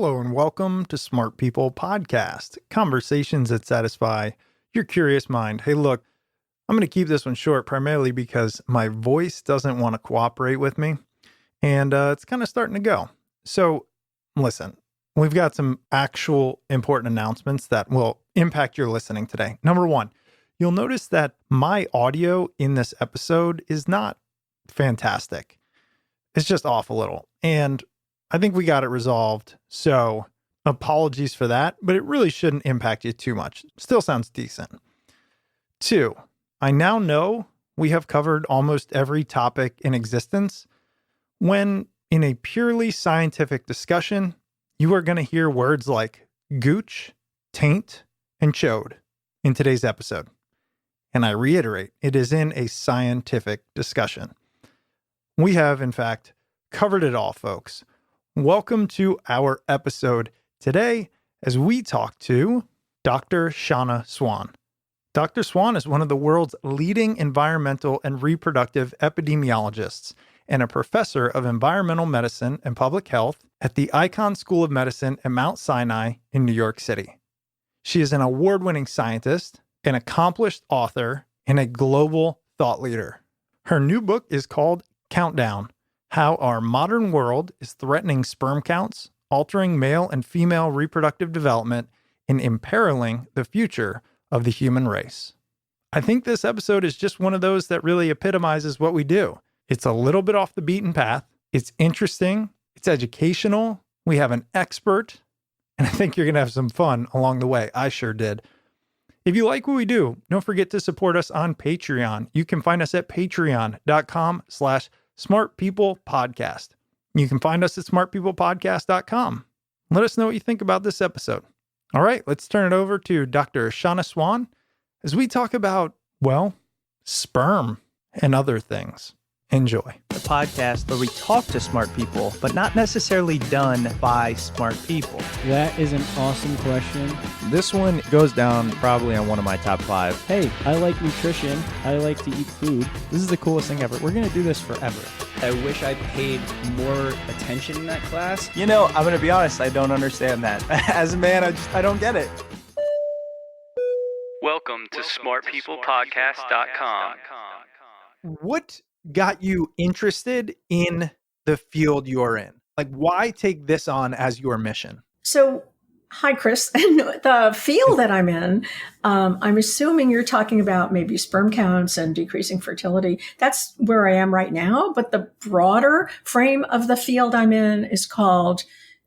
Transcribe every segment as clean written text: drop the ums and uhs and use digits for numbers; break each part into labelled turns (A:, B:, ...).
A: Hello and welcome to Smart People Podcast, conversations that satisfy your curious mind. Hey, look, I'm going to keep this one short primarily because my voice doesn't want to cooperate with me, and it's kind of starting to go. So, listen, we've got some actual important announcements that will impact your listening today. Number one, you'll notice that my audio in this episode is not fantastic. It's just off a little, and I think we got it resolved, so apologies for that, but it really shouldn't impact you too much. Still sounds decent. Two, I now know we have covered almost every topic in existence when in a purely scientific discussion, you are going to hear words like gooch, taint, and chode in today's episode. And I reiterate, it is in a scientific discussion. We have, in fact, covered it all, folks. Welcome to our episode today as we talk to Dr. Shanna Swan. Dr. Swan is one of the world's leading environmental and reproductive epidemiologists and a professor of environmental medicine and public health at the Icahn School of Medicine at Mount Sinai in New York City. She is an award-winning scientist, an accomplished author, and a global thought leader. Her new book is called Countdown: How Our Modern World is Threatening Sperm Counts, Altering Male and Female Reproductive Development, and Imperiling the Future of the Human Race. I think this episode is just one of those that really epitomizes what we do. It's a little bit off the beaten path. It's interesting. It's educational. We have an expert. And I think you're going to have some fun along the way. I sure did. If you like what we do, don't forget to support us on Patreon. You can find us at patreon.com/Smart People Podcast. You can find us at smartpeoplepodcast.com. Let us know what you think about this episode. All right, let's turn it over to Dr. Shanna Swan as we talk about, well, sperm and other things. Enjoy.
B: The podcast where we talk to smart people, but not necessarily done by smart people.
C: That is an awesome question.
D: This one goes down probably on one of my top 5.
C: Hey, I like nutrition. I like to eat food. This is the coolest thing ever. We're going to do this forever.
B: I wish I paid more attention in that class.
D: You know, I'm going to be honest, I don't understand that. As a man, I don't get it.
B: Welcome to smartpeoplepodcast.com.
A: What got you interested in the field you're in? Like, why take this on as your mission?
E: So, hi, Chris. The field that I'm in, I'm assuming you're talking about maybe sperm counts and decreasing fertility. That's where I am right now. But the broader frame of the field I'm in is called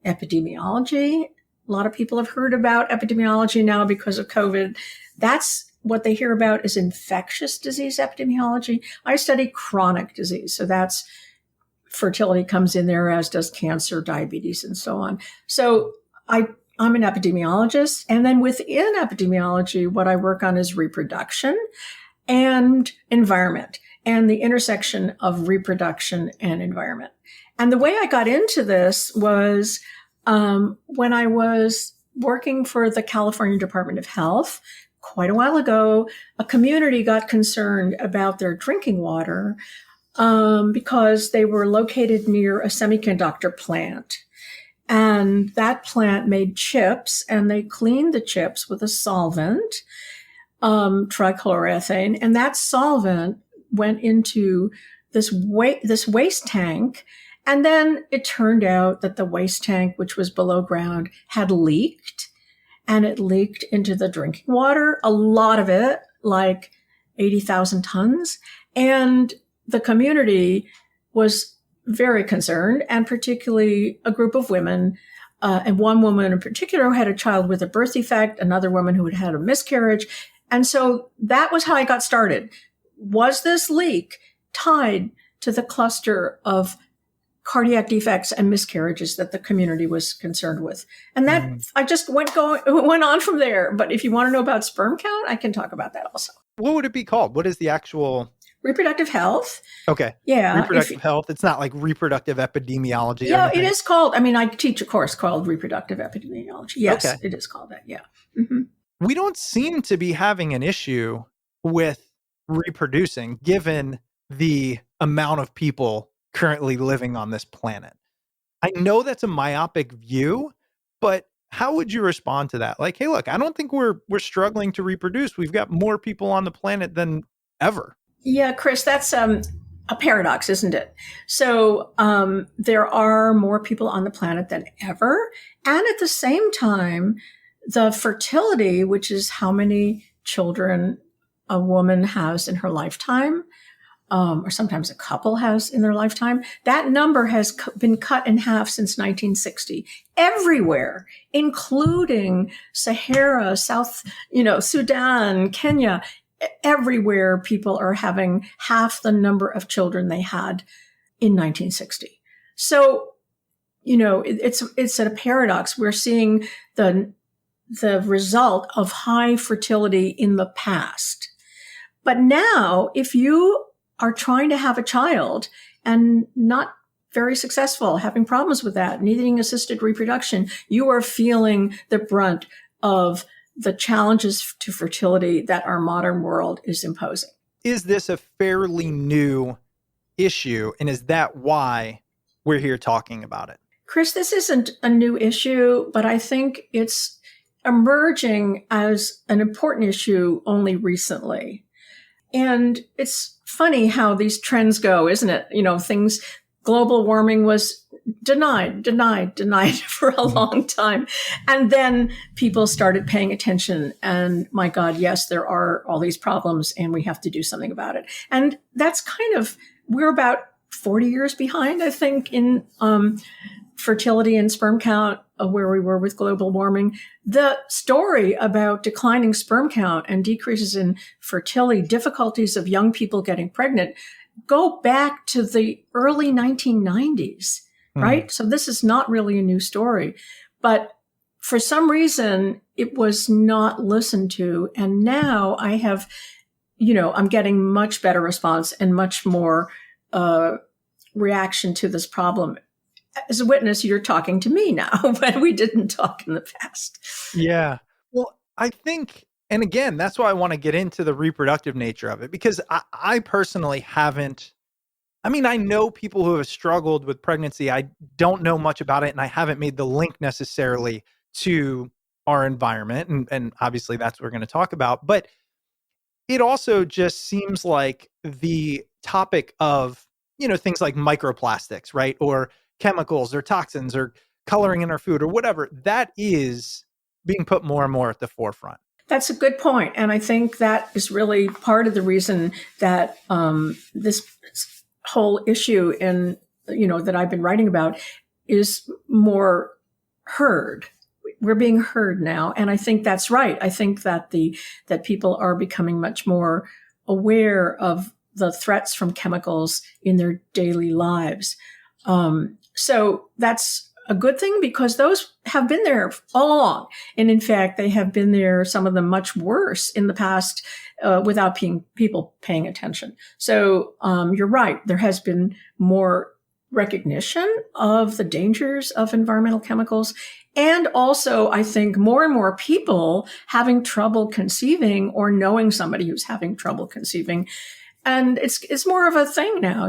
E: epidemiology. A lot of people have heard about epidemiology now because of COVID. That's what they hear about is infectious disease epidemiology. I study chronic disease. So that's fertility comes in there, as does cancer, diabetes, and so on. So I'm an epidemiologist. And then within epidemiology, what I work on is reproduction and environment and the intersection of reproduction and environment. And the way I got into this was when I was working for the California Department of Health. Quite a while ago, a community got concerned about their drinking water because they were located near a semiconductor plant. And that plant made chips, and they cleaned the chips with a solvent, trichloroethane, and that solvent went into this waste tank. And then it turned out that the waste tank, which was below ground, had leaked. And it leaked into the drinking water, a lot of it, like 80,000 tons. And the community was very concerned, and particularly a group of women, and one woman in particular who had a child with a birth defect, another woman who had had a miscarriage. And so that was how I got started. Was this leak tied to the cluster of cardiac defects and miscarriages that the community was concerned with? And that I just went on from there. But if you want to know about sperm count, I can talk about that also.
A: What would it be called? What is the actual?
E: Reproductive health.
A: Okay.
E: Yeah.
A: Reproductive health. It's not like reproductive epidemiology.
E: Yeah, it is called. I mean, I teach a course called reproductive epidemiology. Yes, okay. It is called that. Yeah. Mm-hmm.
A: We don't seem to be having an issue with reproducing given the amount of people currently living on this planet. I know that's a myopic view, But how would you respond to that? Like, hey, look, I don't think we're struggling to reproduce. We've got more people on the planet than ever.
E: Yeah, Chris, that's a paradox, isn't it? So there are more people on the planet than ever. And at the same time, the fertility, which is how many children a woman has in her lifetime, or sometimes a couple has in their lifetime, that number has been cut in half since 1960 everywhere, including Sahara, Sudan, Kenya. Everywhere people are having half the number of children they had in 1960. So, it's a paradox. We're seeing the result of high fertility in the past. But now, if you are trying to have a child and not very successful, having problems with that, needing assisted reproduction, you are feeling the brunt of the challenges to fertility that our modern world is imposing.
A: Is this a fairly new issue? And is that why we're here talking about it?
E: Chris, this isn't a new issue, but I think it's emerging as an important issue only recently. And it's funny how these trends go, isn't it? Global warming was denied for a long time. And then people started paying attention and my God, yes, there are all these problems and we have to do something about it. And that's we're about 40 years behind, I think, in fertility and sperm count of where we were with global warming. The story about declining sperm count and decreases in fertility, difficulties of young people getting pregnant, go back to the early 1990s, right? So this is not really a new story, but for some reason it was not listened to. And now I have, I'm getting much better response and much more reaction to this problem. As a witness, you're talking to me now, but we didn't talk in the past.
A: Yeah. Well, I think, and again, that's why I want to get into the reproductive nature of it, because I personally haven't. I know people who have struggled with pregnancy. I don't know much about it, and I haven't made the link necessarily to our environment. And obviously that's what we're going to talk about. But it also just seems like the topic of, things like microplastics, right? Or chemicals or toxins or coloring in our food or whatever, that is being put more and more at the forefront.
E: That's a good point. And I think that is really part of the reason that this whole issue that I've been writing about is more heard. We're being heard now. And I think that's right. I think that that people are becoming much more aware of the threats from chemicals in their daily lives. So that's a good thing because those have been there all along. And in fact, they have been there, some of them much worse in the past, without people paying attention. So, you're right. There has been more recognition of the dangers of environmental chemicals. And also, I think more and more people having trouble conceiving or knowing somebody who's having trouble conceiving. And it's more of a thing now,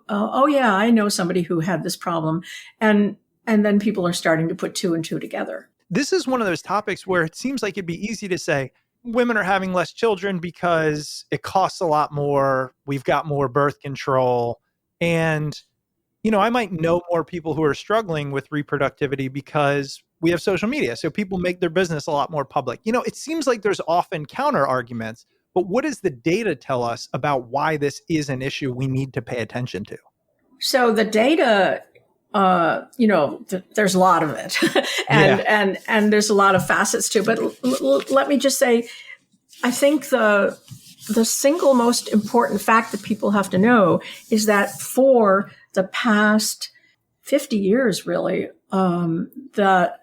E: oh yeah, I know somebody who had this problem. And then people are starting to put two and two together.
A: This is one of those topics where it seems like it'd be easy to say women are having less children because it costs a lot more. We've got more birth control. And, I might know more people who are struggling with reproductivity because we have social media. So people make their business a lot more public. It seems like there's often counter arguments. But what does the data tell us about why this is an issue we need to pay attention to?
E: So the data, there's a lot of it, and there's a lot of facets to it. But let me just say, I think the single most important fact that people have to know is that for the past 50 years, really, the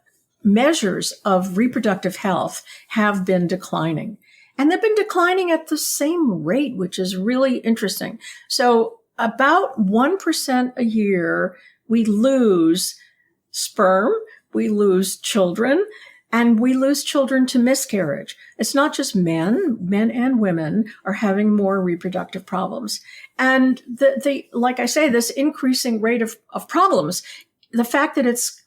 E: measures of reproductive health have been declining. And they've been declining at the same rate, which is really interesting. So about 1% a year, we lose sperm, we lose children, and we lose children to miscarriage. It's not just men and women are having more reproductive problems. And like I say, this increasing rate of problems, the fact that it's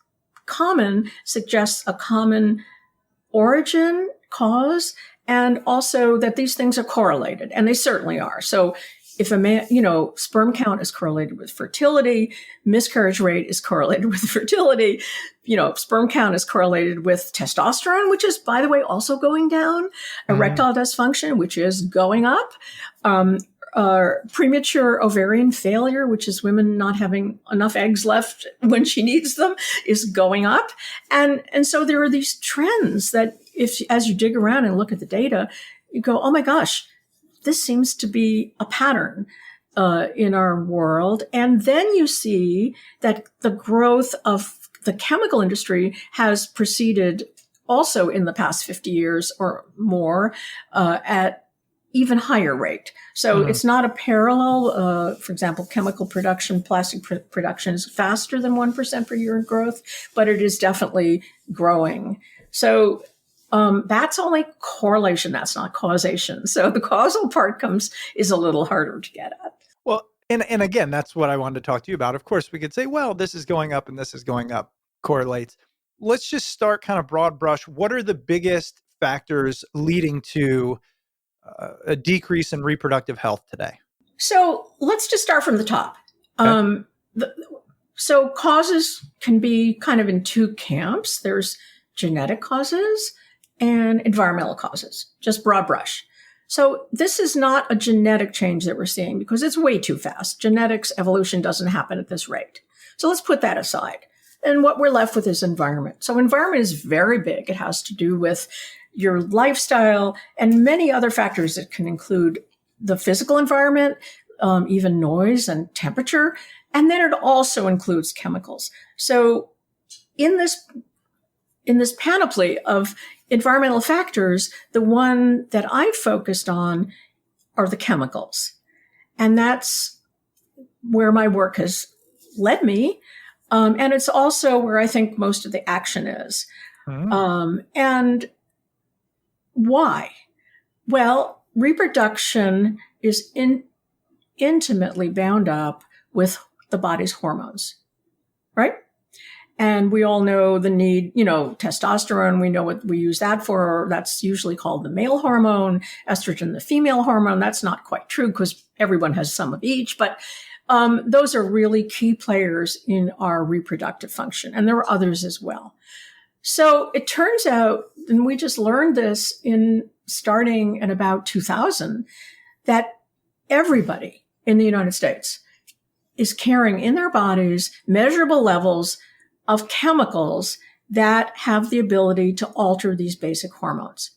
E: common suggests a common origin, cause, and also that these things are correlated, and they certainly are. So if a man, sperm count is correlated with fertility, miscarriage rate is correlated with fertility, sperm count is correlated with testosterone, which is, by the way, also going down, erectile dysfunction, which is going up, premature ovarian failure, which is women not having enough eggs left when she needs them, is going up. And so there are these trends that as you dig around and look at the data, you go, oh my gosh, this seems to be a pattern in our world. And then you see that the growth of the chemical industry has proceeded also in the past 50 years or more at even higher rate. So it's not a parallel. For example, chemical production, plastic production is faster than 1% per year in growth, but it is definitely growing. So that's only correlation. That's not causation. So the causal part is a little harder to get at.
A: Well, and again, that's what I wanted to talk to you about. Of course, we could say, well, this is going up and this is going up, correlates. Let's just start kind of broad brush. What are the biggest factors leading to a decrease in reproductive health today?
E: So let's just start from the top.
A: Okay.
E: So causes can be kind of in two camps. There's genetic causes and environmental causes, just broad brush. So this is not a genetic change that we're seeing because it's way too fast. Genetics evolution doesn't happen at this rate. So let's put that aside. And what we're left with is environment. So environment is very big. It has to do with your lifestyle and many other factors that can include the physical environment, even noise and temperature. And then it also includes chemicals. So in this panoply of environmental factors, the one that I focused on are the chemicals. And that's where my work has led me. And it's also where I think most of the action is. And why? Well, reproduction is intimately bound up with the body's hormones, right? And we all know the need, testosterone, we know what we use that for. That's usually called the male hormone, estrogen, the female hormone. That's not quite true because everyone has some of each, but those are really key players in our reproductive function. And there are others as well. So it turns out, and we just learned this starting in about 2000, that everybody in the United States is carrying in their bodies measurable levels of chemicals that have the ability to alter these basic hormones.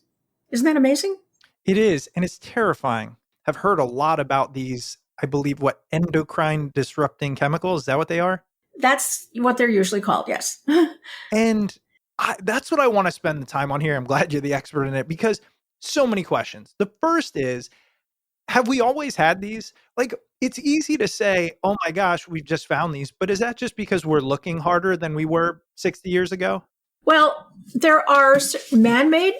E: Isn't that amazing?
A: It is, and it's terrifying. I've heard a lot about these, I believe, endocrine disrupting chemicals. Is that what they are?
E: That's what they're usually called, yes.
A: And that's what I want to spend the time on here. I'm glad you're the expert in it because so many questions. The first is, have we always had these? It's easy to say, oh my gosh, we've just found these, but is that just because we're looking harder than we were 60 years ago?
E: Well, there are man-made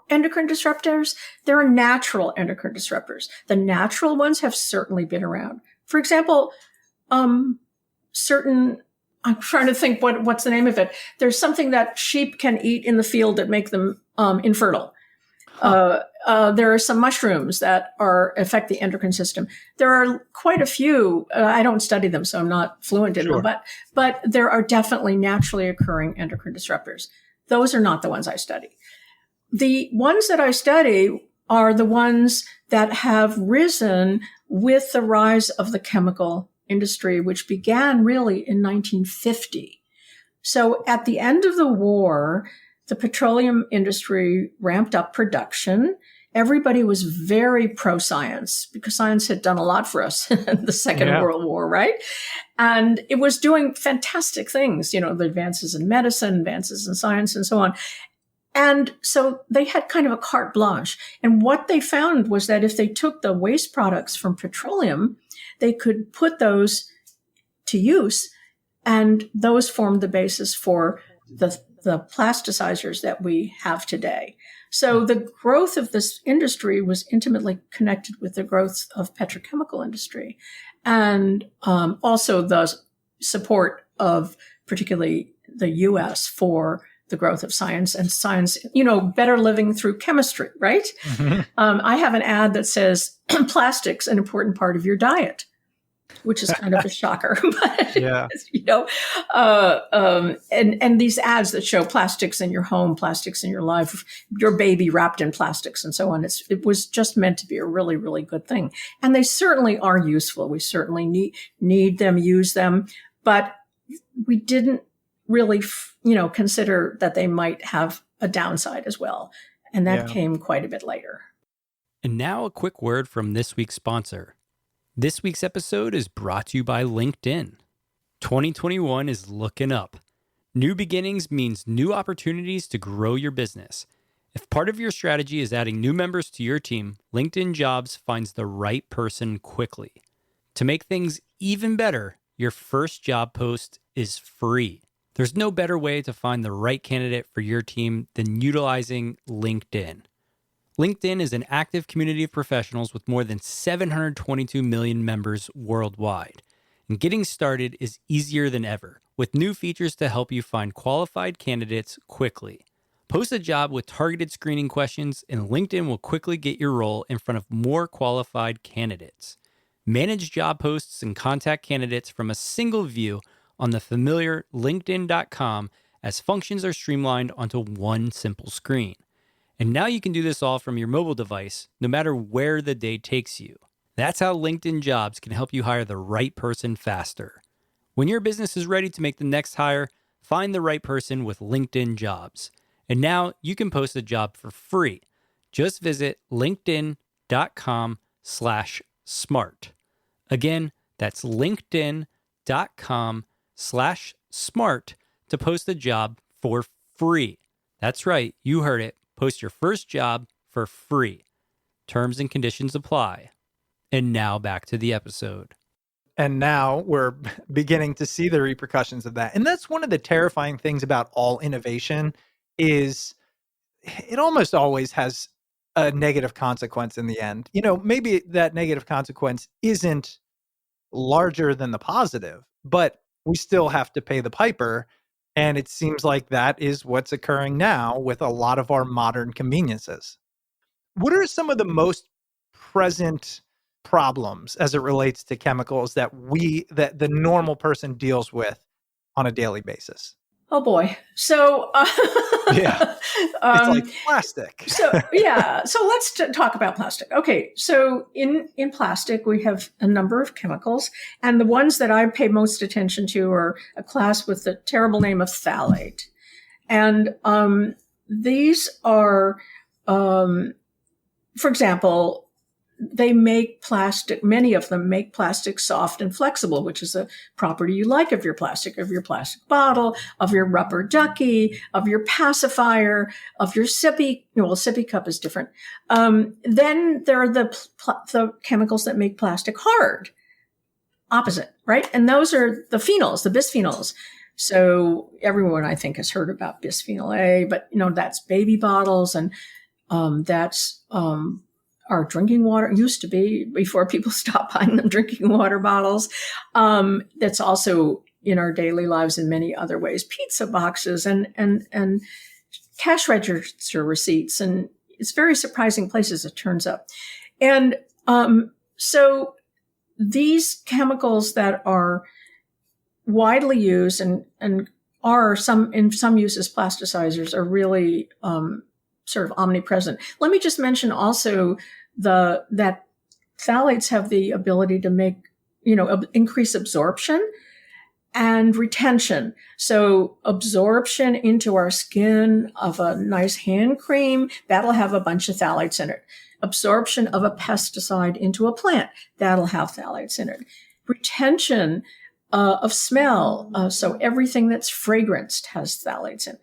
E: endocrine disruptors. There are natural endocrine disruptors. The natural ones have certainly been around. For example, I'm trying to think what's the name of it. There's something that sheep can eat in the field that make them infertile. There are some mushrooms that affect the endocrine system. There are quite a few. I don't study them, so I'm not fluent in them. But there are definitely naturally occurring endocrine disruptors. Those are not the ones I study. The ones that I study are the ones that have risen with the rise of the chemical industry, which began really in 1950. So at the end of the war, the petroleum industry ramped up production. Everybody was very pro-science because science had done a lot for us in the Second World War, right? And it was doing fantastic things, the advances in medicine, advances in science, and so on. And so they had kind of a carte blanche. And what they found was that if they took the waste products from petroleum, they could put those to use, and those formed the basis for the plasticizers that we have today. So the growth of this industry was intimately connected with the growth of petrochemical industry, and also the support of particularly the US for the growth of science and science, better living through chemistry, right?
A: Mhm.
E: I have an ad that says plastic's an important part of your diet, which is kind of a shocker. But,
A: Yeah.
E: and these ads that show plastics in your home, plastics in your life, your baby wrapped in plastics and so on. It was just meant to be a really, really good thing. And they certainly are useful. We certainly need them, use them, but we didn't really, consider that they might have a downside as well. And that came quite a bit later.
F: And now a quick word from this week's sponsor. This week's episode is brought to you by LinkedIn. 2021 is looking up. New beginnings means new opportunities to grow your business. If part of your strategy is adding new members to your team, LinkedIn Jobs finds the right person quickly. To make things even better, your first job post is free. There's no better way to find the right candidate for your team than utilizing LinkedIn. LinkedIn is an active community of professionals with more than 722 million members worldwide. And getting started is easier than ever, with new features to help you find qualified candidates quickly. Post a job with targeted screening questions, and LinkedIn will quickly get your role in front of more qualified candidates. Manage job posts and contact candidates from a single view on the familiar LinkedIn.com as functions are streamlined onto one simple screen. And now you can do this all from your mobile device, no matter where the day takes you. That's how LinkedIn Jobs can help you hire the right person faster. When your business is ready to make the next hire, find the right person with LinkedIn Jobs. And now you can post a job for free. Just visit linkedin.com/smart. Again, that's linkedin.com/smart to post a job for free. That's right, you heard it. Post your first job for free. Terms and conditions apply. And now back to the episode.
A: And now we're beginning to see the repercussions of that. And that's one of the terrifying things about all innovation is it almost always has a negative consequence in the end. Maybe that negative consequence isn't larger than the positive, but we still have to pay the piper. And it seems like that is what's occurring now with a lot of our modern conveniences. What are some of the most present problems as it relates to chemicals that the normal person deals with on a daily basis?
E: Oh boy. So,
A: Yeah. It's like plastic.
E: So let's talk about plastic. Okay. So in plastic, we have a number of chemicals, and the ones that I pay most attention to are a class with the terrible name of phthalate. And, these are, for example, many of them make plastic soft and flexible, which is a property you like of your plastic bottle, of your rubber ducky, of your pacifier, of your sippy cup is different. Then there are the chemicals that make plastic hard. Opposite, right? And those are the phenols, the bisphenols. So everyone, I think, has heard about bisphenol A, but that's baby bottles, and that's our drinking water. It used to be before people stopped buying them drinking water bottles. That's also in our daily lives in many other ways. Pizza boxes and cash register receipts, and it's very surprising places it turns up. And so these chemicals that are widely used and are in some uses plasticizers are really sort of omnipresent. Let me just mention also that phthalates have the ability to make, increase absorption and retention. So absorption into our skin of a nice hand cream, that'll have a bunch of phthalates in it. Absorption of a pesticide into a plant, that'll have phthalates in it. Retention of smell, so everything that's fragranced has phthalates in it.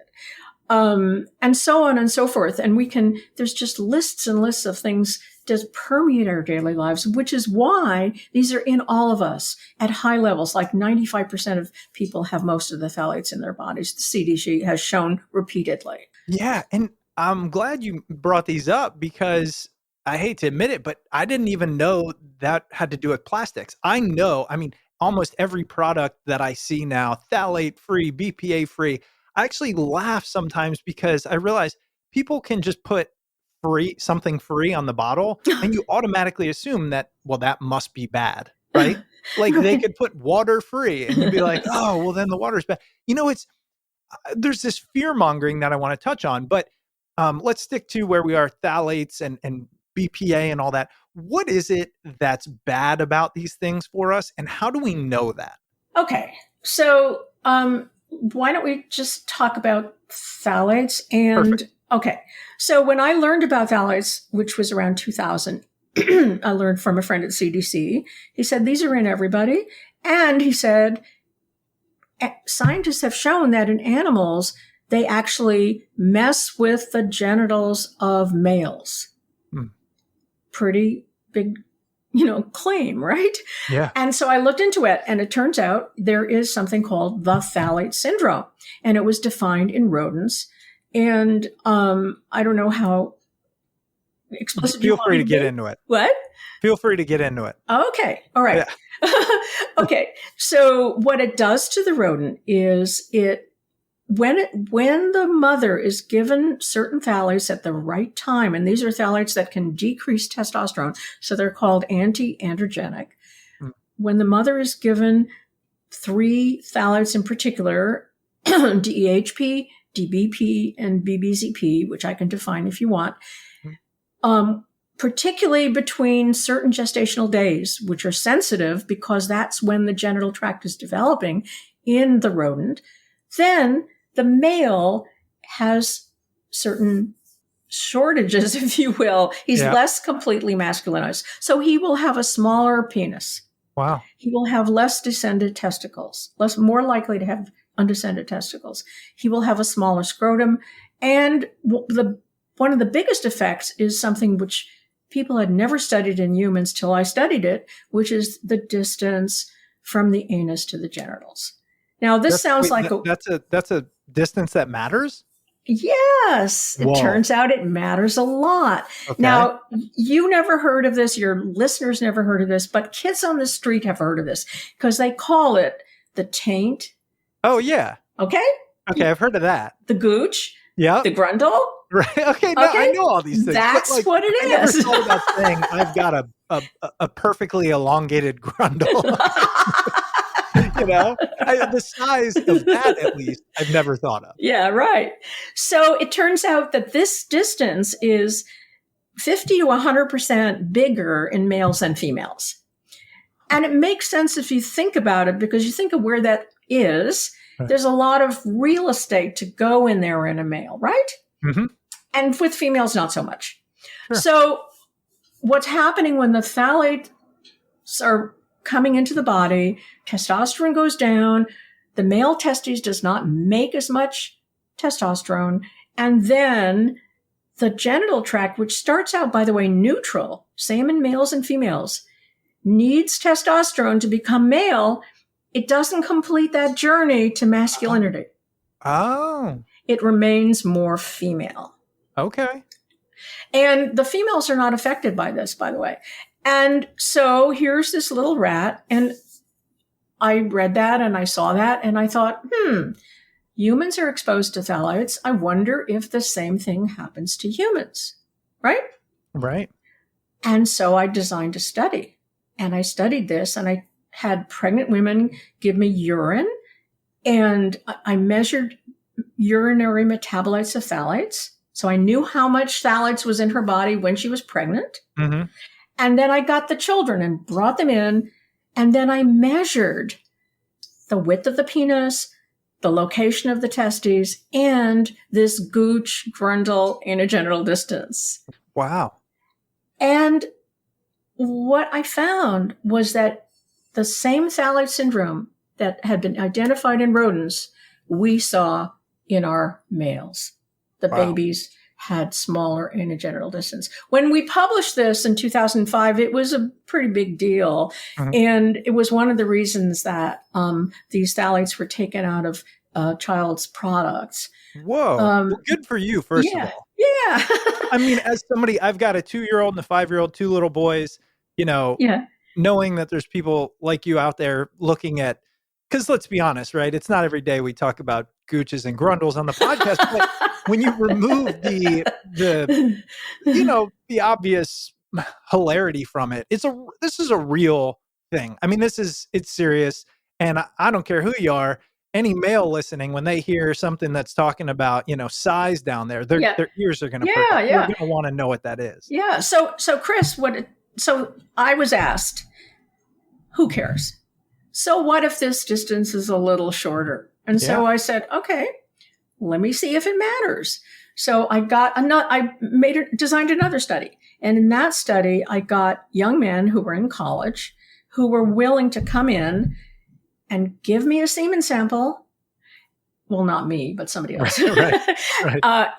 E: And so on and so forth. And there's just lists and lists of things that permeate our daily lives, which is why these are in all of us at high levels. Like 95% of people have most of the phthalates in their bodies. The CDC has shown repeatedly.
A: Yeah. And I'm glad you brought these up because I hate to admit it, but I didn't even know that had to do with plastics. almost every product that I see now, phthalate free, BPA free, I actually laugh sometimes because I realize people can just put something free on the bottle and you automatically assume that, well, that must be bad, right? Like they
E: Right.
A: could put water free and you'd be like, oh, well, then the water's bad. There's this fear mongering that I want to touch on, but let's stick to where we are, phthalates and BPA and all that. What is it that's bad about these things for us, and how do we know that?
E: Okay. So why don't we just talk about phthalates? And
A: Perfect.
E: okay. So when I learned about phthalates, which was around 2000, I learned from a friend at CDC. He said, these are in everybody. And he said, scientists have shown that in animals, they actually mess with the genitals of males. Pretty big, claim, right?
A: Yeah.
E: And so I looked into it, and it turns out there is something called the Phthalate Syndrome, and it was defined in rodents. And I don't know how explicit.
A: Feel free to get into it.
E: What?
A: Feel free to get into it.
E: Okay. All right. Yeah. Okay. So what it does to the rodent is when the mother is given certain phthalates at the right time, and these are phthalates that can decrease testosterone, so they're called anti-androgenic. When the mother is given 3 phthalates in particular, DEHP, DBP, and BBZP, which I can define if you want, particularly between certain gestational days, which are sensitive because that's when the genital tract is developing in the rodent, then the male has certain shortages, if you will. He's less completely masculinized. So he will have a smaller penis.
A: Wow.
E: He will have less descended testicles, more likely to have undescended testicles. He will have a smaller scrotum. And one of the biggest effects is something which people had never studied in humans till I studied it, which is the distance from the anus to the genitals. Now, that's
A: a distance that matters?
E: Yes. It turns out it matters a lot. Okay. Now, you never heard of this. Your listeners never heard of this, but kids on the street have heard of this because they call it the taint.
A: Oh, yeah.
E: Okay.
A: Okay. I've heard of that.
E: The gooch.
A: Yeah.
E: The grundle.
A: Right. Okay. No, I know all these things.
E: That's what it is.
A: I never thought about saying I've got a perfectly elongated grundle. The size of that, at least, I've never thought of.
E: Yeah, right. So it turns out that this distance is 50 to 100% bigger in males than females. And it makes sense if you think about it, because you think of where that is. Right. There's a lot of real estate to go in there in a male, right? Mm-hmm. And with females, not so much. Sure. So what's happening when the phthalates are coming into the body, testosterone goes down, the male testes does not make as much testosterone, and then the genital tract, which starts out, by the way, neutral, same in males and females, needs testosterone to become male. It doesn't complete that journey to masculinity.
A: Oh.
E: It remains more female.
A: Okay.
E: And the females are not affected by this, by the way. And so here's this little rat, and I read that and I saw that and I thought, humans are exposed to phthalates. I wonder if the same thing happens to humans, right?
A: Right.
E: And so I designed a study, and I studied this, and I had pregnant women give me urine, and I measured urinary metabolites of phthalates. So I knew how much phthalates was in her body when she was pregnant. Mm-hmm. And then I got the children and brought them in, and then I measured the width of the penis, the location of the testes, and this gooch, grundle, anogenital distance.
A: Wow.
E: And what I found was that the same phthalate syndrome that had been identified in rodents, we saw in our males. The babies had smaller anogenital distance. When we published this in 2005, it was a pretty big deal. Mm-hmm. And it was one of the reasons that these phthalates were taken out of child's products.
A: Whoa. Well, good for you, first of all.
E: Yeah.
A: I mean, as somebody, I've got a 2-year-old and a 5-year-old, 2 little boys,
E: Yeah.
A: knowing that there's people like you out there looking at, because let's be honest, right? It's not every day we talk about gooches and grundles on the podcast, but when you remove the the obvious hilarity from it, this is a real thing. I mean, it's serious, and I don't care who you are. Any male listening, when they hear something that's talking about, size down there, their ears are going to perk up. They're going to want to know what that is.
E: Yeah. So Chris, so I was asked, who cares? So what if this distance is a little shorter? And so I said, okay, let me see if it matters. So I designed another study. And in that study, I got young men who were in college who were willing to come in and give me a semen sample. Well, not me, but somebody else. Right.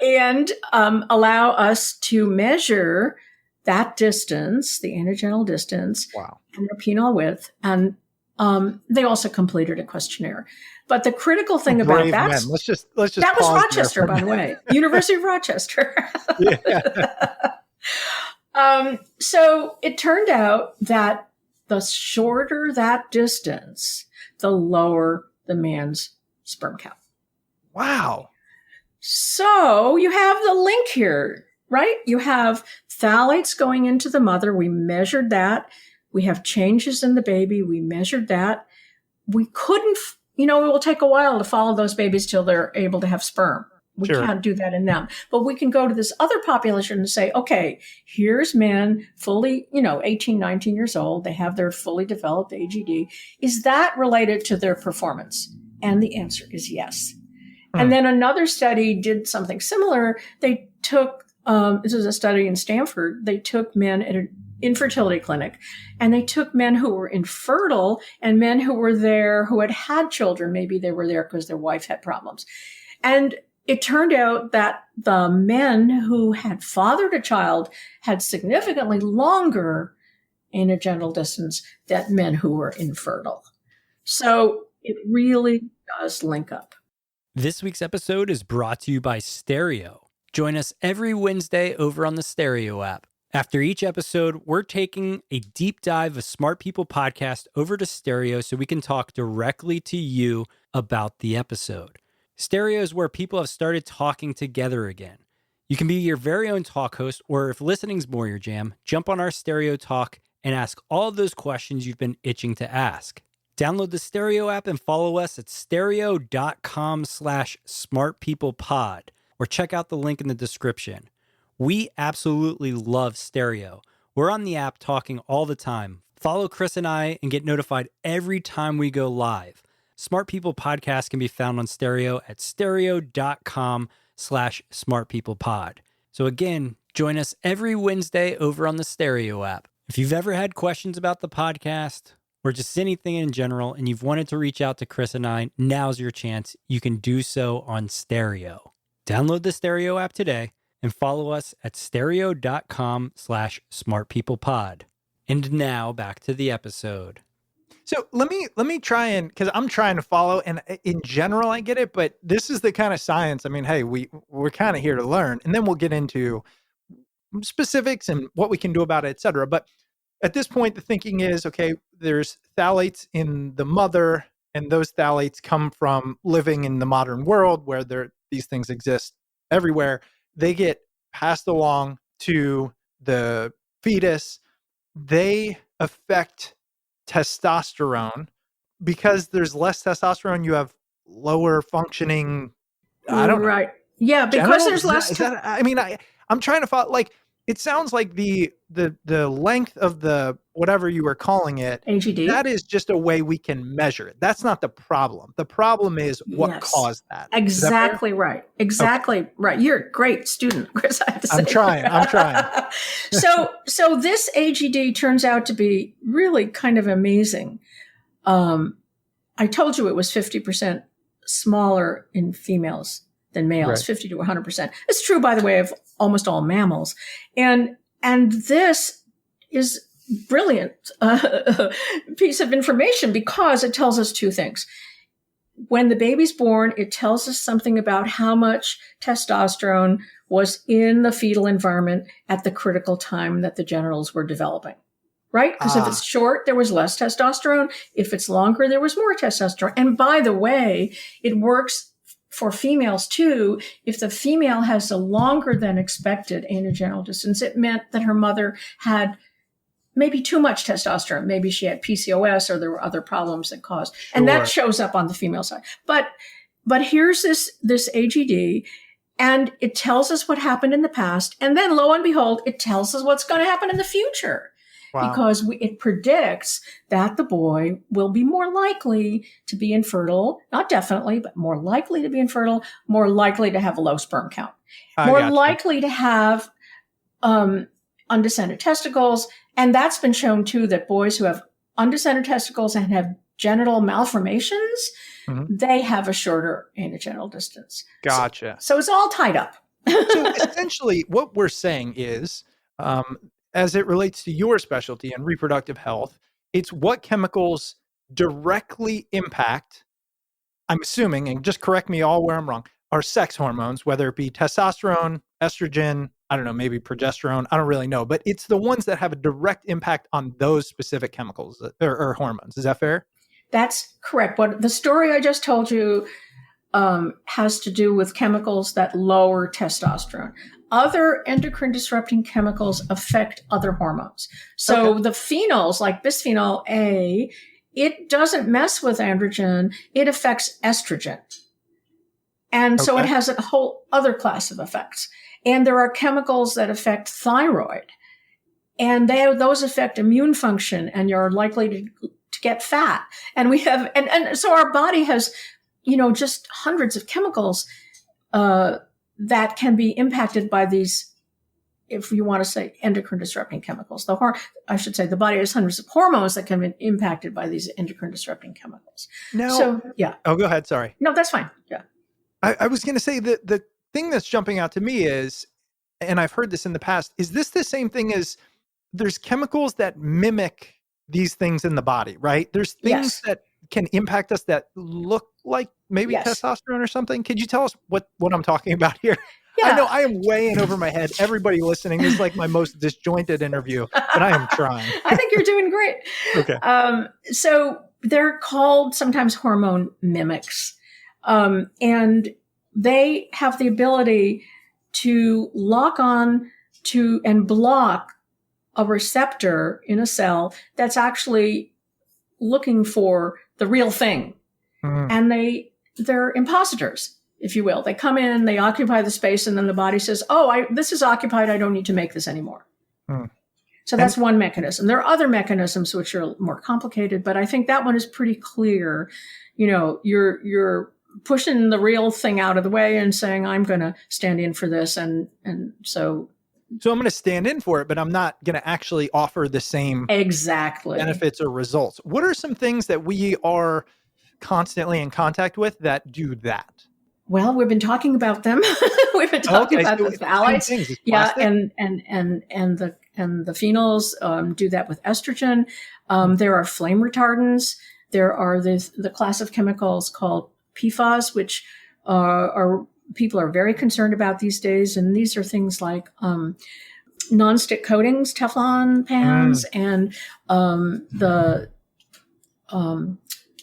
E: And allow us to measure that distance, the anogenital distance, and their penile width. And they also completed a questionnaire. But the critical thing about that,
A: let's just
E: that was Rochester, by the way, University of Rochester. So it turned out that the shorter that distance, the lower the man's sperm count.
A: Wow.
E: So you have the link here, right? You have phthalates going into the mother. We measured that. We have changes in the baby. We measured that. We couldn't, it will take a while to follow those babies till they're able to have sperm. We can't do that in them. But we can go to this other population and say, okay, here's men fully, 18, 19 years old. They have their fully developed AGD. Is that related to their performance? And the answer is yes. And then another study did something similar. They took, this was a study in Stanford. They took men at an infertility clinic, and they took men who were infertile and men who were there who had children. Maybe they were there because their wife had problems. And it turned out that the men who had fathered a child had significantly longer anogenital distance than men who were infertile. So it really does link up.
F: This week's episode is brought to you by Stereo. Join us every Wednesday over on the Stereo app. After each episode, we're taking a deep dive of Smart People podcast over to Stereo so we can talk directly to you about the episode. Stereo is where people have started talking together again. You can be your very own talk host, or if listening's more your jam, jump on our Stereo Talk and ask all of those questions you've been itching to ask. Download the Stereo app and follow us at stereo.com/smartpeoplepod, or check out the link in the description. We absolutely love Stereo. We're on the app talking all the time. Follow Chris and I and get notified every time we go live. Smart People Podcast can be found on Stereo at stereo.com/smartpeoplepod. So again, join us every Wednesday over on the Stereo app. If you've ever had questions about the podcast or just anything in general and you've wanted to reach out to Chris and I, now's your chance. You can do so on Stereo. Download the Stereo app today and follow us at stereo.com/smartpeoplepod. And now back to the episode.
A: So let me try and, because I'm trying to follow, and in general I get it, but this is the kind of science. I mean, hey, we're kind of here to learn, and then we'll get into specifics and what we can do about it, et cetera. But at this point, the thinking is, okay, there's phthalates in the mother, and those phthalates come from living in the modern world where these things exist everywhere. They get passed along to the fetus. They affect testosterone. Because there's less testosterone, you have lower functioning, I don't know.
E: Right. Yeah, because
A: Genitals?
E: there's less.
A: I'm trying to follow, like, it sounds like the length of the, whatever you were calling it,
E: AGD.
A: that is just a way we can measure it. That's not the problem. The problem is what caused that.
E: Exactly right. Exactly right. You're a great student, Chris, I have to say.
A: I'm trying.
E: So this AGD turns out to be really kind of amazing. I told you it was 50% smaller in females than males, right. 50 to 100%. It's true, by the way, of almost all mammals. And this is brilliant piece of information because it tells us two things. When the baby's born, it tells us something about how much testosterone was in the fetal environment at the critical time that the genitals were developing. right? Because if it's short, there was less testosterone. If it's longer, there was more testosterone. And by the way, it works for females too. If the female has a longer than expected anogenital distance, it meant that her mother had maybe too much testosterone. Maybe she had PCOS or there were other problems that caused, and that shows up on the female side. But here's this AGD, and it tells us what happened in the past. And then lo and behold, it tells us what's going to happen in the future. Wow. Because it predicts that the boy will be more likely to be infertile, not definitely, but more likely to be infertile, more likely to have a low sperm count, more likely to have undescended testicles. And that's been shown too, that boys who have undescended testicles and have genital malformations, they have a shorter anogenital distance.
A: Gotcha.
E: So it's all tied up.
A: So essentially what we're saying is, as it relates to your specialty in reproductive health, it's what chemicals directly impact, I'm assuming, and just correct me all where I'm wrong, are sex hormones, whether it be testosterone, estrogen, I don't know, maybe progesterone, I don't really know, but it's the ones that have a direct impact on those specific chemicals or hormones. Is that fair?
E: That's correct. What the story I just told you has to do with chemicals that lower testosterone. Other endocrine disrupting chemicals affect other hormones. So the phenols, like bisphenol A, it doesn't mess with androgen. It affects estrogen. And so it has a whole other class of effects. And there are chemicals that affect thyroid. And those affect immune function, and you're likely to get fat. And we have, and so our body has, just hundreds of chemicals that can be impacted by these, if you want to say endocrine disrupting chemicals. The body has hundreds of hormones that can be impacted by these endocrine disrupting chemicals.
A: Oh, go ahead. Sorry.
E: No, that's fine. Yeah.
A: I was going to say that the thing that's jumping out to me is, and I've heard this in the past, is this the same thing as there's chemicals that mimic these things in the body, right? There's things that can impact us that look like maybe testosterone or something. Could you tell us what I'm talking about here? Yeah. I know I am way in over my head. Everybody listening, this is like my most disjointed interview, but I am trying.
E: I think you're doing great.
A: Okay.
E: So they're called sometimes hormone mimics. And they have the ability to lock on to and block a receptor in a cell that's actually looking for the real thing. And they're impositors, if you will. They come in, they occupy the space, and then the body says, this is occupied. I don't need to make this anymore. So that's one mechanism. There are other mechanisms which are more complicated, but I think that one is pretty clear. You're pushing the real thing out of the way and saying, I'm going to stand in for this. And so
A: I'm going to stand in for it, but I'm not going to actually offer the same benefits or results. What are some things that we are constantly in contact with that do that?
E: Well, we've been talking about them. We've been talking about the phthalates. And the phenols do that with estrogen. There are flame retardants. There are the class of chemicals called PFAS, which people are very concerned about these days. And these are things like nonstick coatings, Teflon pans, and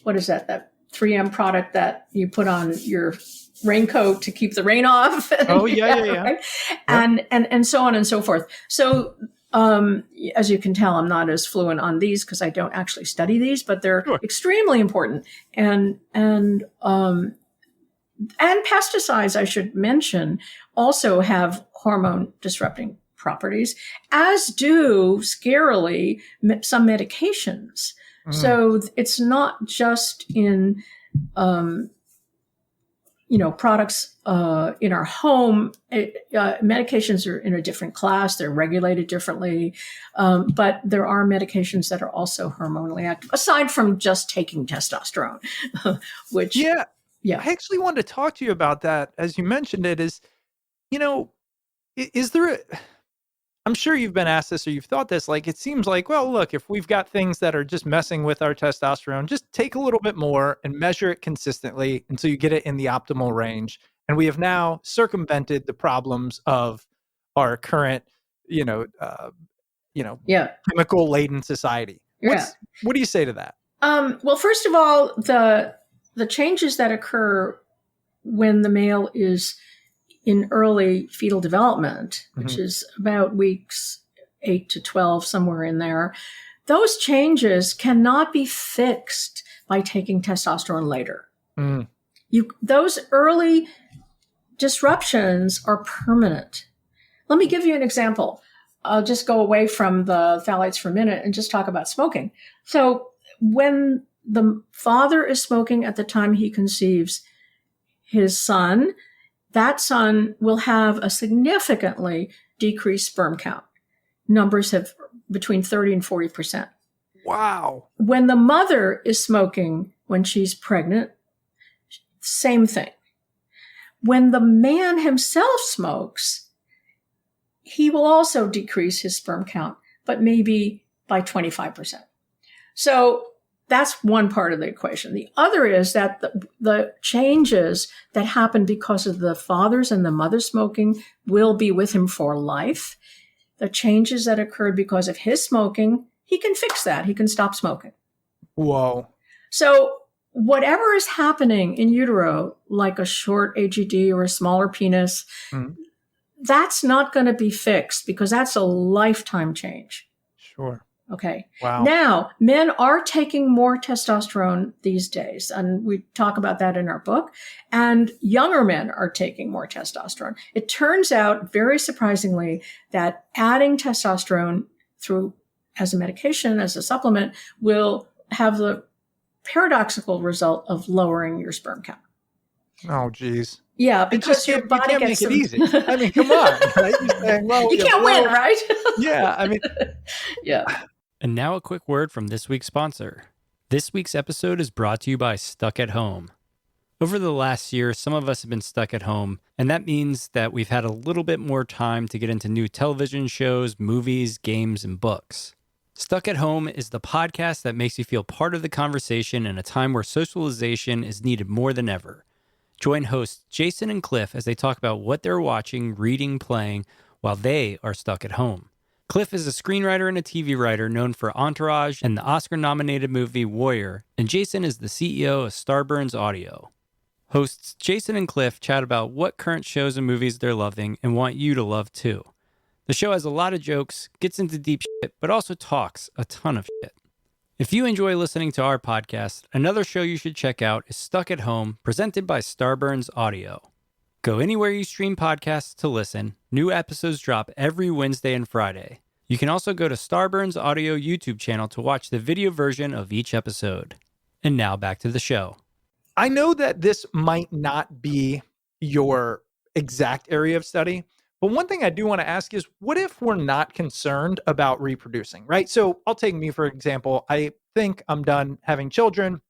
E: what is that? That 3M product that you put on your raincoat to keep the rain off. Right? And so on and so forth. So as you can tell, I'm not as fluent on these because I don't actually study these, but they're extremely important. And pesticides, I should mention, also have hormone disrupting properties, as do, scarily, some medications. So it's not just in, products in our home. Medications are in a different class. They're regulated differently. But there are medications that are also hormonally active, aside from just taking testosterone, which... Yeah.
A: I actually wanted to talk to you about that. As you mentioned it, is there I'm sure you've been asked this or you've thought this, like, it seems like, well, look, if we've got things that are just messing with our testosterone, just take a little bit more and measure it consistently until you get it in the optimal range. And we have now circumvented the problems of our current, chemical laden society. What do you say to that?
E: Well, first of all, the changes that occur when the male is in early fetal development, which is about weeks 8 to 12, somewhere in there, those changes cannot be fixed by taking testosterone later. Those early disruptions are permanent. Let me give you an example. I'll just go away from the phthalates for a minute and just talk about smoking. So when the father is smoking at the time he conceives his son, that son will have a significantly decreased sperm count. Numbers have between 30 and 40%.
A: Wow.
E: When the mother is smoking when she's pregnant, same thing. When the man himself smokes, he will also decrease his sperm count, but maybe by 25%. So that's one part of the equation. The other is that the changes that happen because of the father's and the mother's smoking will be with him for life. The changes that occurred because of his smoking, he can fix that. He can stop smoking.
A: Whoa.
E: So whatever is happening in utero, like a short AGD or a smaller penis, that's not going to be fixed because that's a lifetime change.
A: Sure.
E: Okay.
A: Wow.
E: Now, men are taking more testosterone these days, and we talk about that in our book, and younger men are taking more testosterone. It turns out, very surprisingly, that adding testosterone as a medication, as a supplement, will have the paradoxical result of lowering your sperm count.
A: Oh, geez.
E: Yeah, because your body
A: can't
E: gets
A: make it easy. I mean, come on. Right? You're saying,
E: you can't win, right?
A: Yeah, I mean.
E: Yeah.
F: And now a quick word from this week's sponsor. This week's episode is brought to you by Stuck at Home. Over the last year, some of us have been stuck at home, and that means that we've had a little bit more time to get into new television shows, movies, games, and books. Stuck at Home is the podcast that makes you feel part of the conversation in a time where socialization is needed more than ever. Join hosts Jason and Cliff as they talk about what they're watching, reading, playing, while they are stuck at home. Cliff is a screenwriter and a TV writer known for Entourage and the Oscar-nominated movie Warrior, and Jason is the CEO of Starburns Audio. Hosts Jason and Cliff chat about what current shows and movies they're loving and want you to love too. The show has a lot of jokes, gets into deep shit, but also talks a ton of shit. If you enjoy listening to our podcast, another show you should check out is Stuck at Home, presented by Starburns Audio. Go anywhere you stream podcasts to listen. New episodes drop every Wednesday and Friday. You can also go to Starburns Audio YouTube channel to watch the video version of each episode. And now back to the show.
A: I know that this might not be your exact area of study, but one thing I do want to ask is, what if we're not concerned about reproducing, right? So I'll take me, for example. I think I'm done having children.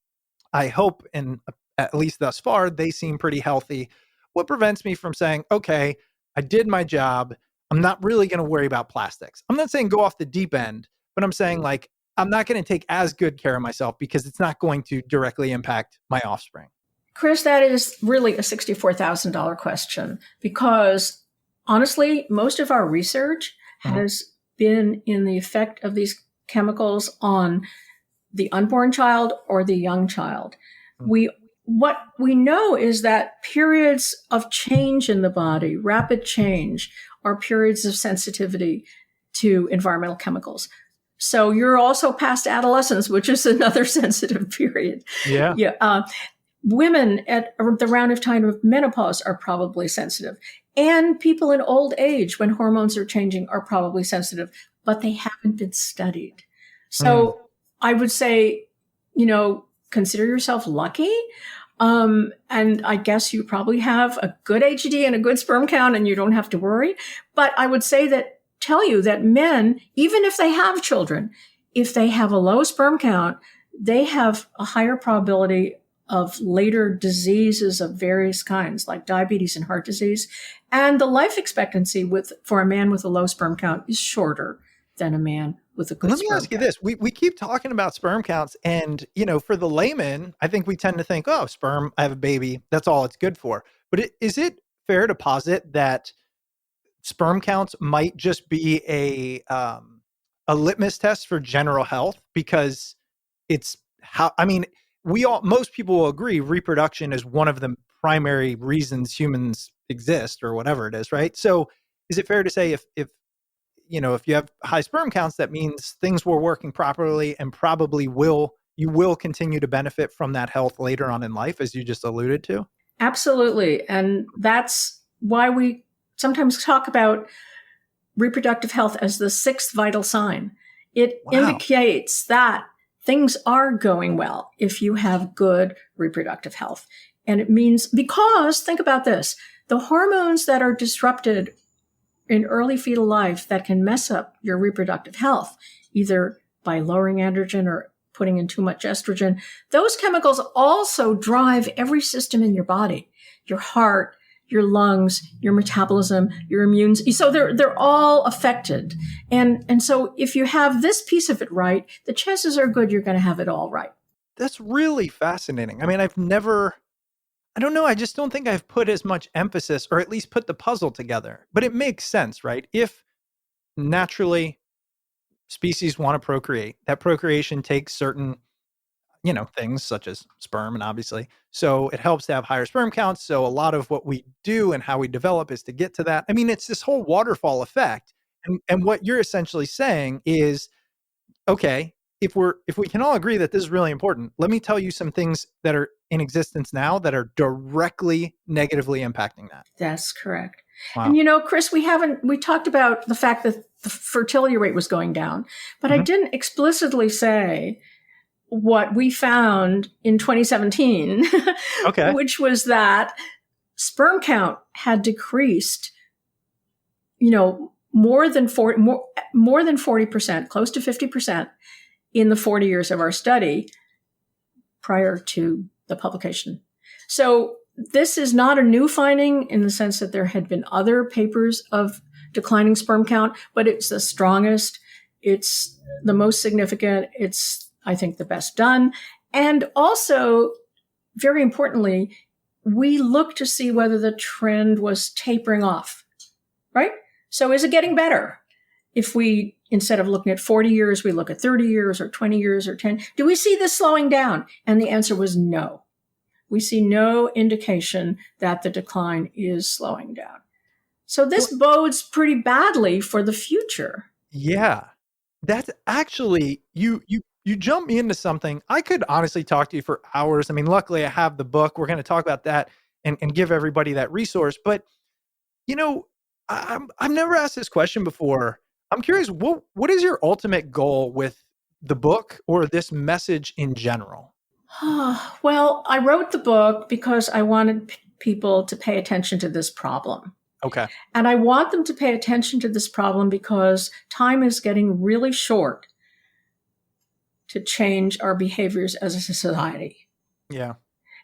A: I hope, and at least thus far, they seem pretty healthy. What prevents me from saying, okay, I did my job. I'm not really going to worry about plastics. I'm not saying go off the deep end, but I'm saying like, I'm not going to take as good care of myself because it's not going to directly impact my offspring.
E: Chris, that is really a $64,000 question because honestly, most of our research has been in the effect of these chemicals on the unborn child or the young child. What we know is that periods of change in the body, rapid change, are periods of sensitivity to environmental chemicals. So you're also past adolescence, which is another sensitive period.
A: Yeah.
E: Women at the round of time of menopause are probably sensitive. And people in old age, when hormones are changing, are probably sensitive, but they haven't been studied. So I would say, consider yourself lucky. And I guess you probably have a good HGD and a good sperm count and you don't have to worry. But I would tell you that men, even if they have children, if they have a low sperm count, they have a higher probability of later diseases of various kinds, like diabetes and heart disease. And the life expectancy for a man with a low sperm count is shorter than a man with a good sperm count.
A: Let me ask you this. We keep talking about sperm counts and, for the layman, I think we tend to think, oh, sperm, I have a baby. That's all it's good for. But is it fair to posit that sperm counts might just be a litmus test for general health because it's how, I mean, most people will agree reproduction is one of the primary reasons humans exist or whatever it is, right? So is it fair to say if you have high sperm counts, that means things were working properly and probably you will continue to benefit from that health later on in life, as you just alluded to?
E: Absolutely. And that's why we sometimes talk about reproductive health as the sixth vital sign. It indicates that things are going well if you have good reproductive health. And it means, because think about this, the hormones that are disrupted in early fetal life that can mess up your reproductive health, either by lowering androgen or putting in too much estrogen, those chemicals also drive every system in your body, your heart, your lungs, your metabolism, your immune. So they're all affected. And so if you have this piece of it right, the chances are good you're going to have it all right.
A: That's really fascinating. I mean, I don't know. I just don't think I've put as much emphasis, or at least put the puzzle together, but it makes sense, right? If naturally species want to procreate, that procreation takes certain, things such as sperm, and obviously, so it helps to have higher sperm counts. So a lot of what we do and how we develop is to get to that. I mean, it's this whole waterfall effect. And what you're essentially saying is, okay, if we can all agree that this is really important, let me tell you some things that are in existence now that are directly negatively impacting that.
E: That's correct.
A: Wow.
E: And Chris, we talked about the fact that the fertility rate was going down, but I didn't explicitly say what we found in 2017,
A: Okay.
E: which was that sperm count had decreased, more than 40%, close to 50% in the 40 years of our study prior to the publication. So this is not a new finding in the sense that there had been other papers of declining sperm count, but it's the strongest, it's the most significant, it's, I think, the best done. And also, very importantly, we look to see whether the trend was tapering off, right? So is it getting better? If we, instead of looking at 40 years, we look at 30 years or 20 years or 10, do we see this slowing down? And the answer was no. We see no indication that the decline is slowing down. So this bodes pretty badly for the future.
A: Yeah. That's actually, you jump me into something. I could honestly talk to you for hours. I mean, luckily I have the book. We're going to talk about that and give everybody that resource. But, I've never asked this question before. I'm curious, what is your ultimate goal with the book or this message in general?
E: Well, I wrote the book because I wanted people to pay attention to this problem.
A: Okay.
E: And I want them to pay attention to this problem because time is getting really short to change our behaviors as a society.
A: Yeah.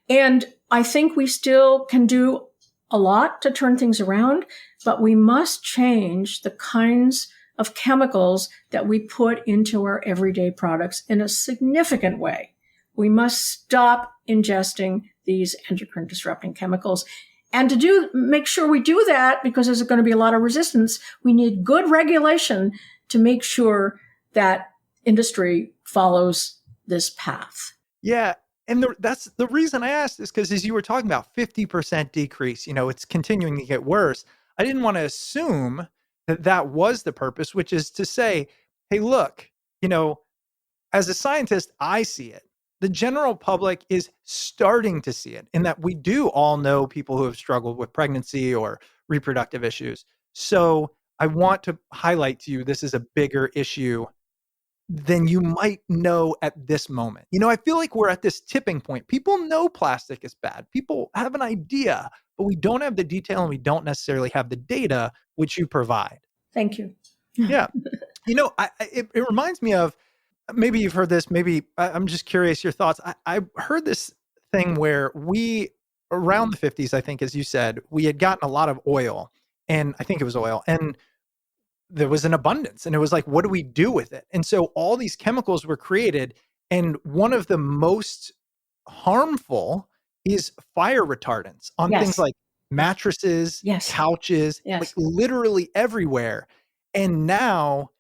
E: And I think we still can do a lot to turn things around, but we must change the kinds of chemicals that we put into our everyday products in a significant way. We must stop ingesting these endocrine disrupting chemicals. And to make sure we do that, because there's going to be a lot of resistance, we need good regulation to make sure that industry follows this path.
A: Yeah. And that's the reason I asked is because as you were talking about 50% decrease, it's continuing to get worse. I didn't want to assume that was the purpose, which is to say, hey, look, as a scientist, I see it. The general public is starting to see it in that we do all know people who have struggled with pregnancy or reproductive issues. So I want to highlight to you, this is a bigger issue than you might know at this moment. I feel like we're at this tipping point. People know plastic is bad. People have an idea, but we don't have the detail and we don't necessarily have the data, which you provide.
E: Thank you.
A: Yeah. It reminds me of, maybe you've heard this, maybe I'm just curious your thoughts. I heard this thing where around the 50s, I think, as you said, we had gotten a lot of oil, and I think it was oil, and there was an abundance, and it was like, what do we do with it? And so all these chemicals were created, and one of the most harmful is fire retardants on things like mattresses, couches, like literally everywhere. And now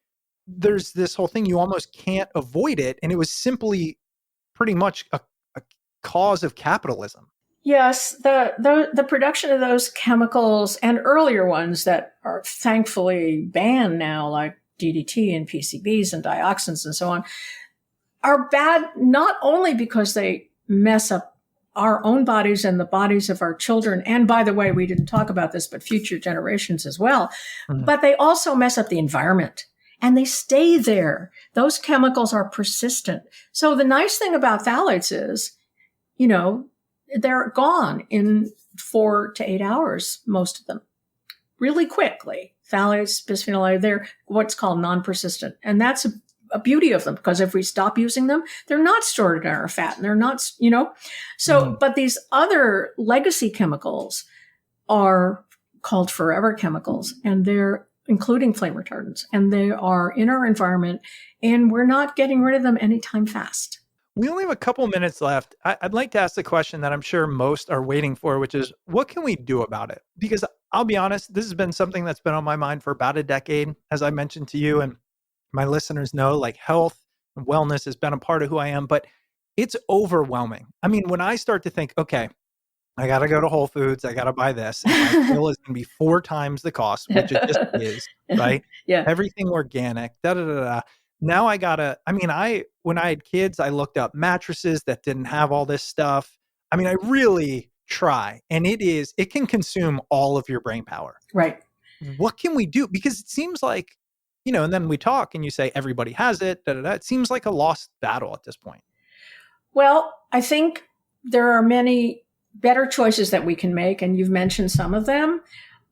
A: there's this whole thing, you almost can't avoid it. And it was simply pretty much a cause of capitalism.
E: Yes, the production of those chemicals and earlier ones that are thankfully banned now, like DDT and PCBs and dioxins and so on, are bad not only because they mess up our own bodies and the bodies of our children, and by the way, we didn't talk about this, but future generations as well, but they also mess up the environment. And they stay there. Those chemicals are persistent. So the nice thing about phthalates is, they're gone in 4 to 8 hours, most of them, really quickly. Phthalates, bisphenol A, they're what's called non-persistent. And that's a beauty of them, because if we stop using them, they're not stored in our fat and they're not, So, but these other legacy chemicals are called forever chemicals, and they're including flame retardants, and they are in our environment, and we're not getting rid of them anytime fast.
A: We only have a couple minutes left. I'd like to ask the question that I'm sure most are waiting for, which is, what can we do about it? Because I'll be honest, this has been something that's been on my mind for about a decade, as I mentioned to you, and my listeners know, like, health and wellness has been a part of who I am, but it's overwhelming. I mean, when I start to think, okay, I got to go to Whole Foods, I got to buy this, and my bill is going to be 4 times the cost, which it just is, right?
E: Yeah.
A: Everything organic, Now when I had kids, I looked up mattresses that didn't have all this stuff. I mean, I really try, and it can consume all of your brain power.
E: Right.
A: What can we do? Because it seems like, and then we talk and you say everybody has it, It seems like a lost battle at this point.
E: Well, I think there are many better choices that we can make, and you've mentioned some of them.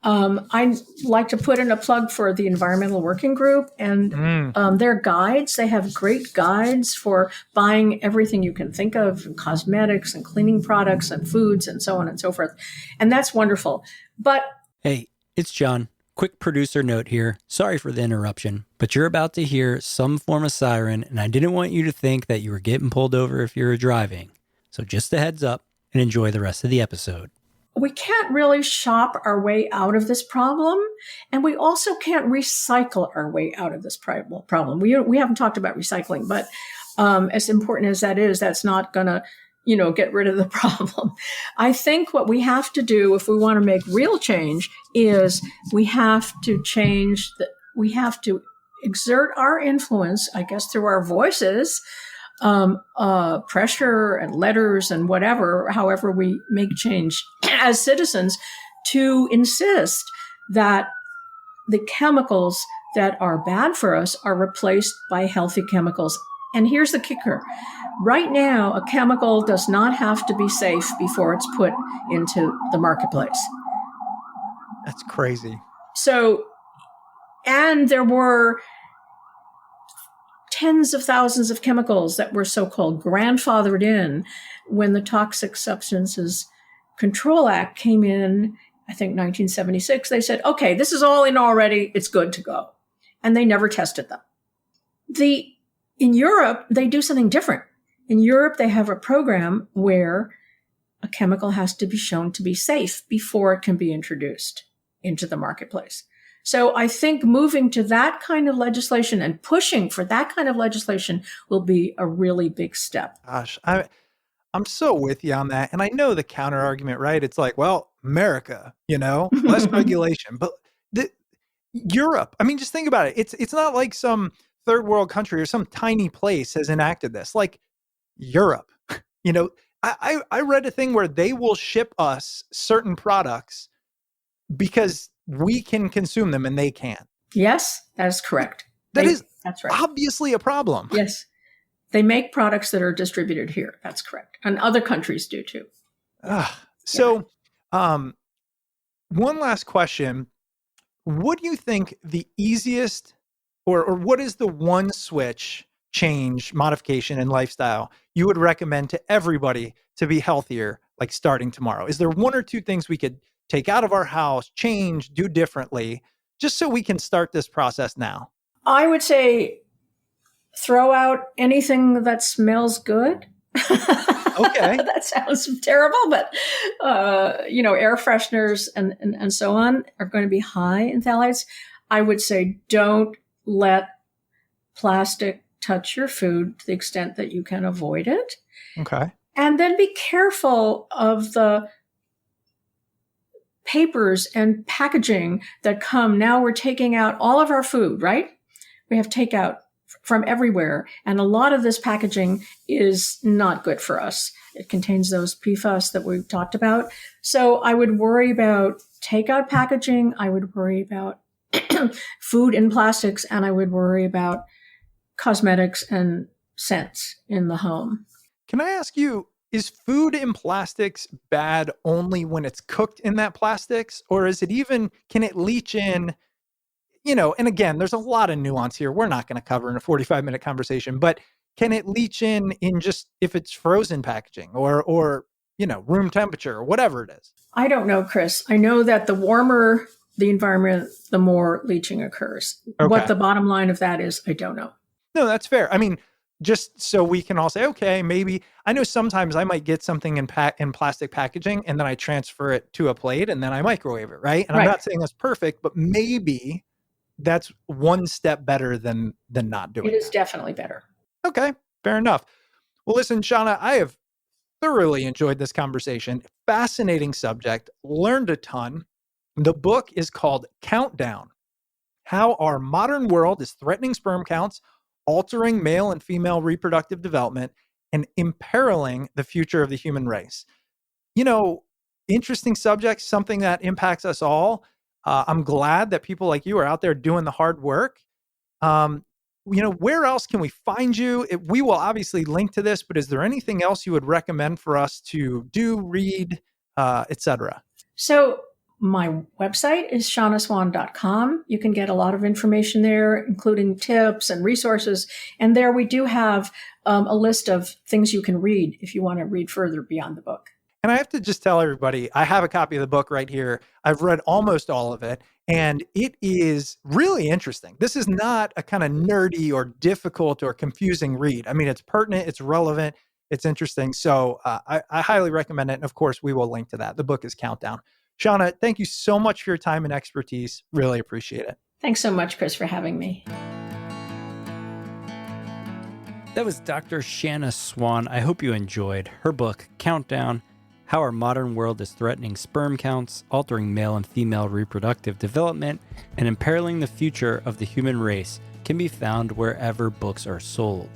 E: I'd like to put in a plug for the Environmental Working Group and their guides. They have great guides for buying everything you can think of, cosmetics and cleaning products and foods and so on and so forth. And that's wonderful. But
F: Hey, it's John. Quick producer note here. Sorry for the interruption, but you're about to hear some form of siren, and I didn't want you to think that you were getting pulled over if you were driving. So just a heads up, and enjoy the rest of the episode.
E: we can't really shop our way out of this problem. And we also can't recycle our way out of this problem. We haven't talked about recycling, but as important as that is, that's not going to, get rid of the problem. I think what we have to do if we want to make real change is we have to exert our influence, I guess, through our voices, pressure and letters and however we make change as citizens, to insist that the chemicals that are bad for us are replaced by healthy chemicals. And here's the kicker. Right now, a chemical does not have to be safe before it's put into the marketplace.
A: That's crazy.
E: So, and there were tens of thousands of chemicals that were so-called grandfathered in when the Toxic Substances Control Act came in, I think 1976. They said, okay, this is all in already, it's good to go. And they never tested them. In Europe, they do something different. In Europe, they have a program where a chemical has to be shown to be safe before it can be introduced into the marketplace. So I think moving to that kind of legislation and pushing for that kind of legislation will be a really big step.
A: Gosh, I'm so with you on that. And I know the counter argument, right? It's like, well, America, less regulation. But Europe, I mean, just think about it. It's not like some third world country or some tiny place has enacted this. Like Europe, I read a thing where they will ship us certain products because we can consume them and they can't.
E: Yes, that is correct.
A: That's
E: right.
A: Obviously a problem.
E: Yes. They make products that are distributed here. That's correct. And other countries do too.
A: So, one last question. What do you think the easiest or what is the one switch change, modification in lifestyle you would recommend to everybody to be healthier, like starting tomorrow? Is there one or two things we could take out of our house, change, do differently, just so we can start this process now? I
E: would say throw out anything that smells good.
A: Okay.
E: That sounds terrible, but, air fresheners and so on are going to be high in phthalates. I would say don't let plastic touch your food to the extent that you can avoid it.
A: Okay.
E: And then be careful of the papers and packaging that come. Now we're taking out all of our food, right? We have takeout from everywhere. And a lot of this packaging is not good for us. It contains those PFAS that we've talked about. So I would worry about takeout packaging. I would worry about food in plastics, and I would worry about cosmetics and scents in the home.
A: Can I ask you, is food in plastics bad only when it's cooked in that plastics? Or is it even, can it leach in, and again, there's a lot of nuance here. We're not going to cover in a 45-minute conversation, but can it leach in just if it's frozen packaging or room temperature or whatever it is?
E: I don't know, Chris. I know that the warmer the environment, the more leaching occurs.
A: Okay.
E: What the bottom line of that is, I don't know.
A: No, that's fair. I mean, just so we can all say, okay, maybe I know sometimes I might get something in plastic packaging and then I transfer it to a plate and then I microwave it, right? And I'm not saying that's perfect, but maybe that's one step better than not doing it.
E: It is definitely better.
A: Okay, fair enough. Well, listen, Shanna, I have thoroughly enjoyed this conversation. Fascinating subject, learned a ton. The book is called Countdown: How Our Modern World is Threatening Sperm Counts, Altering Male and Female Reproductive Development, and Imperiling the Future of the Human Race. Interesting subject, something that impacts us all. I'm glad that people like you are out there doing the hard work. Where else can we find you? We will obviously link to this, but is there anything else you would recommend for us to do, read, etc.?
E: So my website is shannaswan.com. You can get a lot of information there, including tips and resources. And there we do have a list of things you can read if you want to read further beyond the book.
A: And I have to just tell everybody, I have a copy of the book right here. I've read almost all of it, and it is really interesting. This is not a kind of nerdy or difficult or confusing read. I mean, it's pertinent, it's relevant, it's interesting. So I highly recommend it. And of course, we will link to that. The book is Countdown. Shanna, thank you so much for your time and expertise. Really appreciate it.
E: Thanks so much, Chris, for having me.
F: That was Dr. Shanna Swan. I hope you enjoyed her book, Countdown: How Our Modern World is Threatening Sperm Counts, Altering Male and Female Reproductive Development, and Imperiling the Future of the Human Race. Can be found wherever books are sold.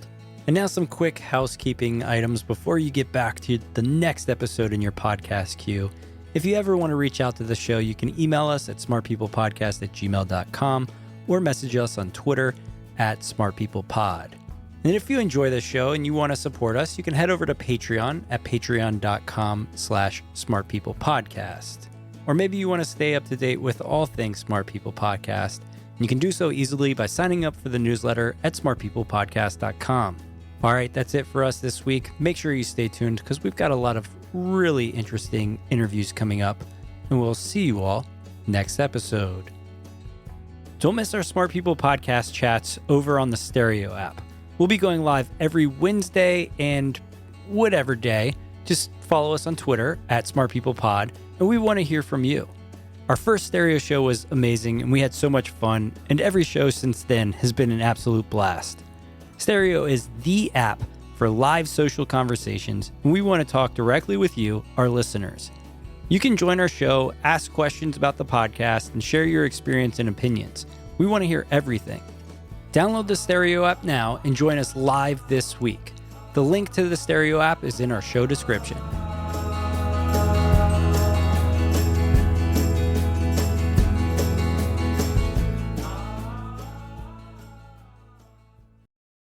F: And now some quick housekeeping items before you get back to the next episode in your podcast queue. If you ever want to reach out to the show, you can email us at smartpeoplepodcast@gmail.com or message us on Twitter @smartpeoplepod. And if you enjoy the show and you want to support us, you can head over to Patreon at patreon.com/smartpeoplepodcast. Or maybe you want to stay up to date with all things Smart People Podcast. And you can do so easily by signing up for the newsletter at smartpeoplepodcast.com. All right, that's it for us this week. Make sure you stay tuned because we've got a lot of really interesting interviews coming up. And we'll see you all next episode. Don't miss our Smart People Podcast chats over on the Stereo app. We'll be going live every Wednesday and whatever day. Just follow us on Twitter @SmartPeoplePod, and we want to hear from you. Our first Stereo show was amazing, and we had so much fun, and every show since then has been an absolute blast. Stereo is the app for live social conversations, and we want to talk directly with you, our listeners. You can join our show, ask questions about the podcast, and share your experience and opinions. We want to hear everything. Download the Stereo app now and join us live this week. The link to the Stereo app is in our show description.